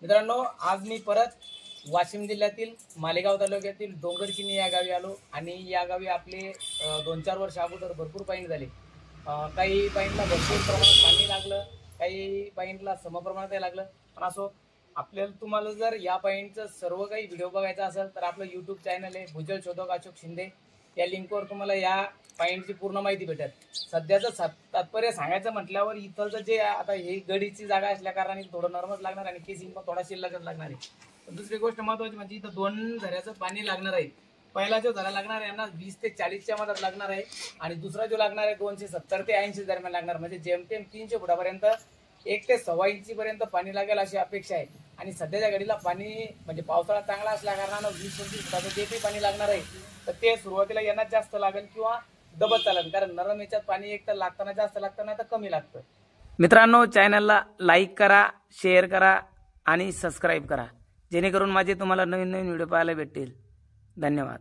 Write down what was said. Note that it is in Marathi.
मित्रांनो, आज मी परत वाशिम जिल्ह्यातील मालेगाव तालुक्यातील डोंगरचिनी या गावी आलो आणि या गावी आपले 2-4 वर्ष अगोदर भरपूर पाणी झाले। काही पाईंटला भरपूर प्रमाणात पाणी लागलं, काही पाईंटला समप्रमाणात लागलं। पण असो, आपल्याला तुम्हाला जर या पाईंटचं सर्व काही व्हिडिओ बघायचा असेल तर आपलं यूट्यूब चॅनल आहे भूजल शोधक अशोक शिंदे, या लिंकवर तुम्हाला या पॉइंटची पूर्ण माहिती भेटेल। सध्याचं तात्पर्य सांगायचं म्हटल्यावर इथलचं जे आता ही गडीची जागा असल्या कारणाने थोडं नरमच लागणार आणि केसिंग पण थोडा शिल्लकच लागणार आहे। दुसरी गोष्ट महत्त्वाची म्हणजे इथं 2 झऱ्याचं पाणी लागणार आहे। पहिला जो झरा लागणार आहे यांना 20 ते 40च्या मधात लागणार आहे आणि दुसरा जो लागणार आहे 270 ते 80 दरम्यान लागणार, म्हणजे जेमतेम 300 फुटापर्यंत 1 ते 1.25 इंचीपर्यंत पाणी लागेल अशी अपेक्षा आहे। आणि सध्याच्या घडीला पाणी म्हणजे पावसाळा चांगला असल्या कारणानं 20-25 फुटाचं जे पाणी लागणार आहे तर ते सुरुवातीला यांना जास्त लागेल किंवा डबल चालेल, कारण नरम याच्यात पाणी एक तर लागताना जास्त लागतं नाही तर कमी लागतं। मित्रांनो, चॅनलला लाईक करा, शेअर करा आणि सबस्क्राईब करा, जेणेकरून माझे तुम्हाला नवीन नवीन व्हिडिओ पाहायला भेटतील। धन्यवाद।